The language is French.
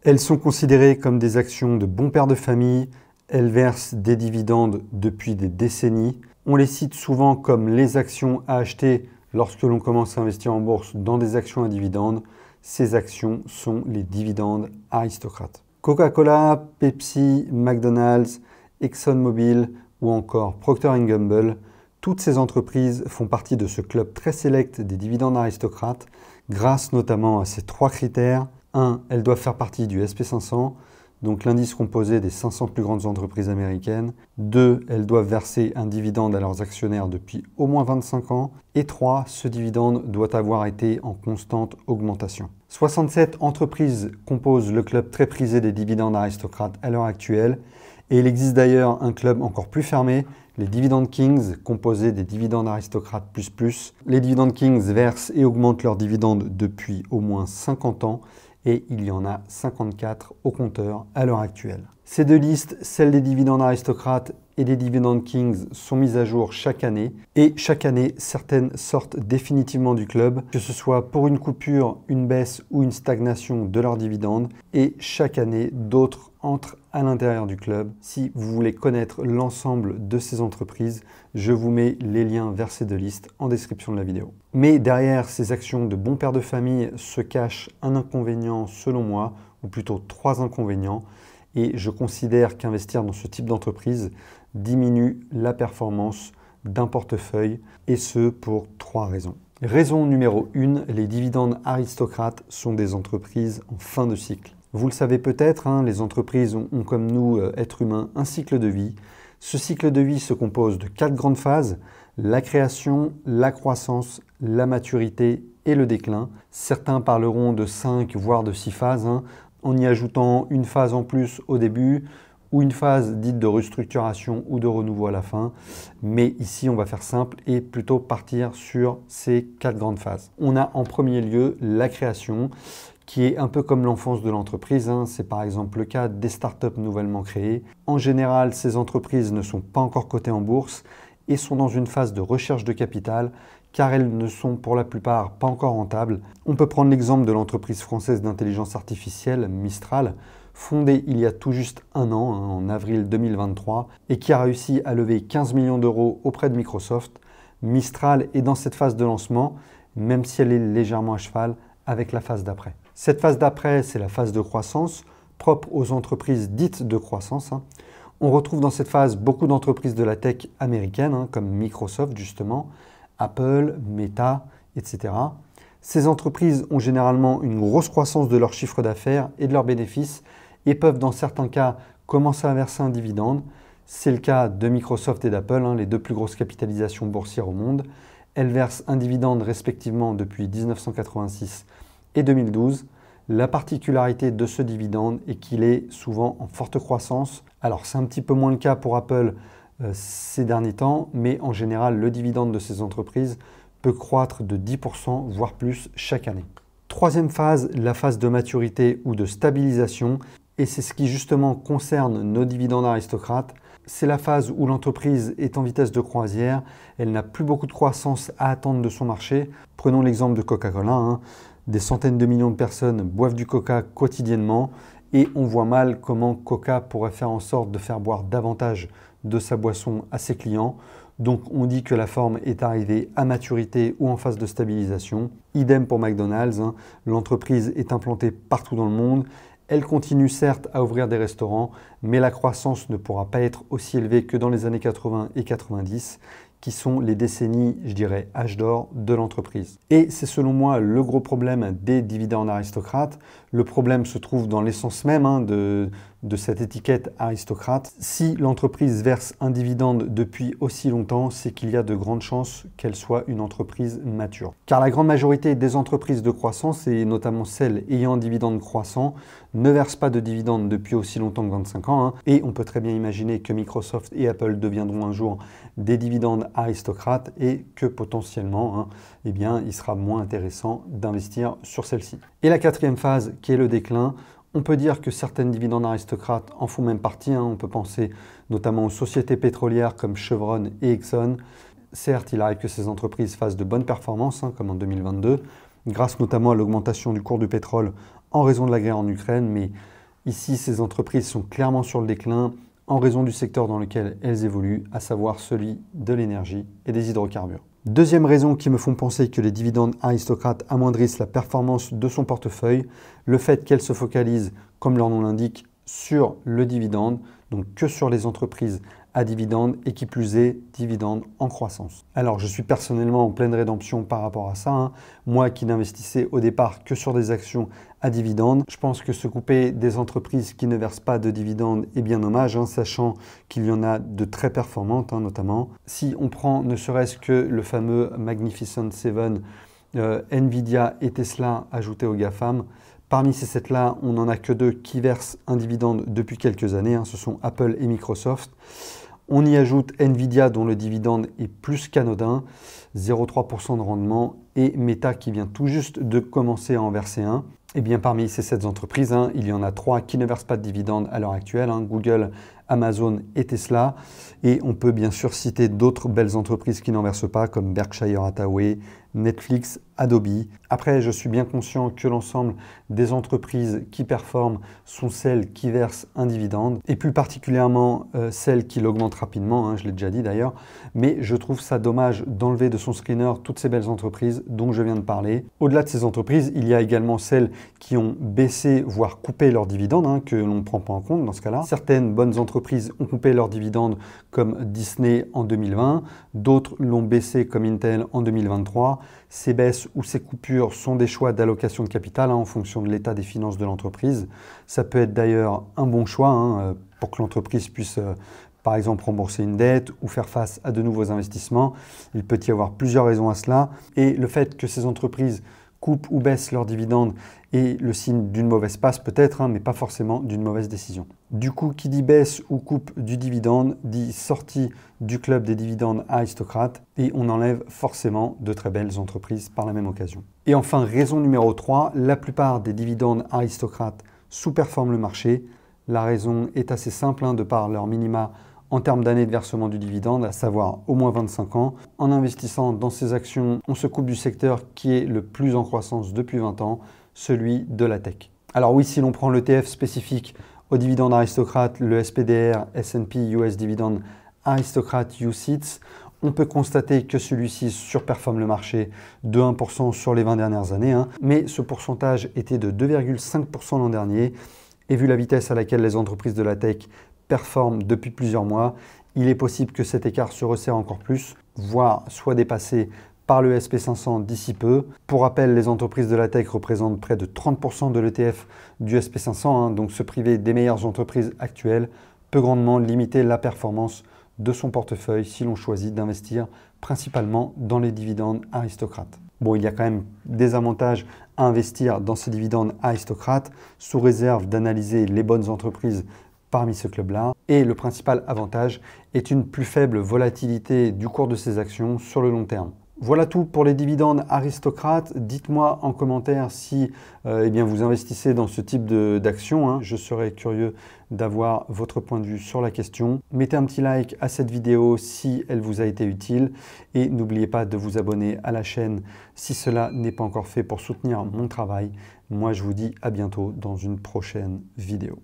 Elles sont considérées comme des actions de bons pères de famille, elles versent des dividendes depuis des décennies. On les cite souvent comme les actions à acheter lorsque l'on commence à investir en bourse dans des actions à dividendes. Ces actions sont les dividendes aristocrates. Coca-Cola, Pepsi, McDonald's, ExxonMobil ou encore Procter & Gamble, toutes ces entreprises font partie de ce club très sélect des dividendes aristocrates grâce notamment à ces trois critères. 1. Elles doivent faire partie du SP500, donc l'indice composé des 500 plus grandes entreprises américaines. 2. Elles doivent verser un dividende à leurs actionnaires depuis au moins 25 ans. Et 3. Ce dividende doit avoir été en constante augmentation. 67 entreprises composent le club très prisé des dividendes aristocrates à l'heure actuelle. Et il existe d'ailleurs un club encore plus fermé, les Dividend Kings, composés des dividendes aristocrates plus. Les Dividend Kings versent et augmentent leurs dividendes depuis au moins 50 ans. Et il y en a 54 au compteur à l'heure actuelle. Ces deux listes, celle des dividendes aristocrates et des Dividend Kings, sont mises à jour chaque année. Et chaque année, certaines sortent définitivement du club, que ce soit pour une coupure, une baisse ou une stagnation de leurs dividendes. Et chaque année, d'autres entrent à l'intérieur du club. Si vous voulez connaître l'ensemble de ces entreprises, je vous mets les liens vers ces deux listes en description de la vidéo. Mais derrière ces actions de bons pères de famille se cache un inconvénient selon moi, ou plutôt trois inconvénients. Et je considère qu'investir dans ce type d'entreprise diminue la performance d'un portefeuille, et ce pour trois raisons. Raison numéro 1, les dividendes aristocrates sont des entreprises en fin de cycle. Vous le savez peut-être, les entreprises ont comme nous, êtres humains, un cycle de vie. Ce cycle de vie se compose de 4 grandes phases: la création, la croissance, la maturité et le déclin. Certains parleront de 5 voire de 6 phases, en y ajoutant une phase en plus au début ou une phase dite de restructuration ou de renouveau à la fin. Mais ici, on va faire simple et plutôt partir sur ces 4 grandes phases. On a en premier lieu la création, qui est un peu comme l'enfance de l'entreprise. C'est par exemple le cas des startups nouvellement créées. En général, ces entreprises ne sont pas encore cotées en bourse et sont dans une phase de recherche de capital, car elles ne sont pour la plupart pas encore rentables. On peut prendre l'exemple de l'entreprise française d'intelligence artificielle, Mistral, fondée il y a tout juste un an, en avril 2023, et qui a réussi à lever 15 millions d'euros auprès de Microsoft. Mistral est dans cette phase de lancement, même si elle est légèrement à cheval avec la phase d'après. Cette phase d'après, c'est la phase de croissance, propre aux entreprises dites de croissance. On retrouve dans cette phase beaucoup d'entreprises de la tech américaines, comme Microsoft justement, Apple, Meta, etc. Ces entreprises ont généralement une grosse croissance de leur chiffre d'affaires et de leurs bénéfices et peuvent dans certains cas commencer à verser un dividende. C'est le cas de Microsoft et d'Apple, les deux plus grosses capitalisations boursières au monde. Elles versent un dividende respectivement depuis 1986 et 2012. La particularité de ce dividende est qu'il est souvent en forte croissance. Alors c'est un petit peu moins le cas pour Apple ces derniers temps, mais en général le dividende de ces entreprises peut croître de 10% voire plus chaque année. Troisième phase, la phase de maturité ou de stabilisation, et c'est ce qui justement concerne nos dividendes aristocrates. C'est la phase où l'entreprise est en vitesse de croisière, elle n'a plus beaucoup de croissance à attendre de son marché. Prenons l'exemple de Coca-Cola, des centaines de millions de personnes boivent du Coca quotidiennement et on voit mal comment Coca pourrait faire en sorte de faire boire davantage de sa boisson à ses clients. Donc on dit que la forme est arrivée à maturité ou en phase de stabilisation. Idem pour McDonald's, l'entreprise est implantée partout dans le monde. Elle continue certes à ouvrir des restaurants, mais la croissance ne pourra pas être aussi élevée que dans les années 80 et 90, qui sont les décennies, je dirais, âge d'or de l'entreprise. Et c'est selon moi le gros problème des dividendes aristocrates. Le problème se trouve dans l'essence même de cette étiquette aristocrate. Si l'entreprise verse un dividende depuis aussi longtemps, c'est qu'il y a de grandes chances qu'elle soit une entreprise mature. Car la grande majorité des entreprises de croissance, et notamment celles ayant un dividende croissant, ne versent pas de dividendes depuis aussi longtemps que 25 ans. Et on peut très bien imaginer que Microsoft et Apple deviendront un jour des dividendes aristocrates et que potentiellement, il sera moins intéressant d'investir sur celle-ci. Et la quatrième phase, qui est le déclin, on peut dire que certaines dividendes aristocrates en font même partie. On peut penser notamment aux sociétés pétrolières comme Chevron et Exxon. Certes, il arrive que ces entreprises fassent de bonnes performances, comme en 2022, grâce notamment à l'augmentation du cours du pétrole en raison de la guerre en Ukraine, mais ici, ces entreprises sont clairement sur le déclin en raison du secteur dans lequel elles évoluent, à savoir celui de l'énergie et des hydrocarbures. Deuxième raison qui me font penser que les dividendes aristocrates amoindrissent la performance de son portefeuille, le fait qu'elles se focalisent, comme leur nom l'indique, sur le dividende, donc que sur les entreprises à dividendes et qui plus est, dividendes en croissance. Alors je suis personnellement en pleine rédemption par rapport à ça, hein. Moi qui n'investissais au départ que sur des actions à dividendes, je pense que se couper des entreprises qui ne versent pas de dividendes est bien dommage, hein, sachant qu'il y en a de très performantes, hein, notamment. Si on prend ne serait-ce que le fameux Magnificent Seven, Nvidia et Tesla ajoutés au GAFAM, parmi ces 7-là, on n'en a que 2 qui versent un dividende depuis quelques années, hein, ce sont Apple et Microsoft. On y ajoute Nvidia dont le dividende est plus qu'anodin, 0,3% de rendement, et Meta qui vient tout juste de commencer à en verser un. Et bien parmi ces 7 entreprises, hein, il y en a 3 qui ne versent pas de dividendes à l'heure actuelle, hein, Google, Amazon et Tesla. Et on peut bien sûr citer d'autres belles entreprises qui n'en versent pas, comme Berkshire Hathaway, Netflix, Adobe. Après, je suis bien conscient que l'ensemble des entreprises qui performent sont celles qui versent un dividende, et plus particulièrement celles qui l'augmentent rapidement, hein, je l'ai déjà dit d'ailleurs, mais je trouve ça dommage d'enlever de son screener toutes ces belles entreprises dont je viens de parler. Au-delà de ces entreprises, il y a également celles qui ont baissé, voire coupé leurs dividendes, hein, que l'on ne prend pas en compte dans ce cas-là. Certaines bonnes entreprises ont coupé leurs dividendes comme Disney en 2020, d'autres l'ont baissé comme Intel en 2023. Ces baisses ou ces coupures sont des choix d'allocation de capital, hein, en fonction de l'état des finances de l'entreprise. Ça peut être d'ailleurs un bon choix, hein, pour que l'entreprise puisse par exemple rembourser une dette ou faire face à de nouveaux investissements. Il peut y avoir plusieurs raisons à cela, et le fait que ces entreprises coupent ou baissent leurs dividendes est le signe d'une mauvaise passe peut-être, hein, mais pas forcément d'une mauvaise décision. Du coup, qui dit baisse ou coupe du dividende dit sortie du club des dividendes aristocrates, et on enlève forcément de très belles entreprises par la même occasion. Et enfin, raison numéro 3, la plupart des dividendes aristocrates sous-performent le marché. La raison est assez simple, hein, de par leur minima en termes d'années de versement du dividende, à savoir au moins 25 ans. En investissant dans ces actions, on se coupe du secteur qui est le plus en croissance depuis 20 ans, celui de la tech. Alors oui, si l'on prend l'ETF spécifique au dividende aristocrate, le SPDR S&P US Dividend Aristocrate UCITS, on peut constater que celui-ci surperforme le marché de 1% sur les 20 dernières années, hein, mais ce pourcentage était de 2,5% l'an dernier, et vu la vitesse à laquelle les entreprises de la tech performent depuis plusieurs mois, il est possible que cet écart se resserre encore plus, voire soit dépassé par le SP500 d'ici peu. Pour rappel, les entreprises de la tech représentent près de 30% de l'ETF du SP500, hein, donc se priver des meilleures entreprises actuelles peut grandement limiter la performance de son portefeuille si l'on choisit d'investir principalement dans les dividendes aristocrates. Bon, il y a quand même des avantages à investir dans ces dividendes aristocrates, sous réserve d'analyser les bonnes entreprises parmi ce club-là. Et le principal avantage est une plus faible volatilité du cours de ces actions sur le long terme. Voilà tout pour les dividendes aristocrates. Dites-moi en commentaire si eh bien, vous investissez dans ce type d'actions, hein. Je serais curieux d'avoir votre point de vue sur la question. Mettez un petit like à cette vidéo si elle vous a été utile, et n'oubliez pas de vous abonner à la chaîne si cela n'est pas encore fait pour soutenir mon travail. Moi, je vous dis à bientôt dans une prochaine vidéo.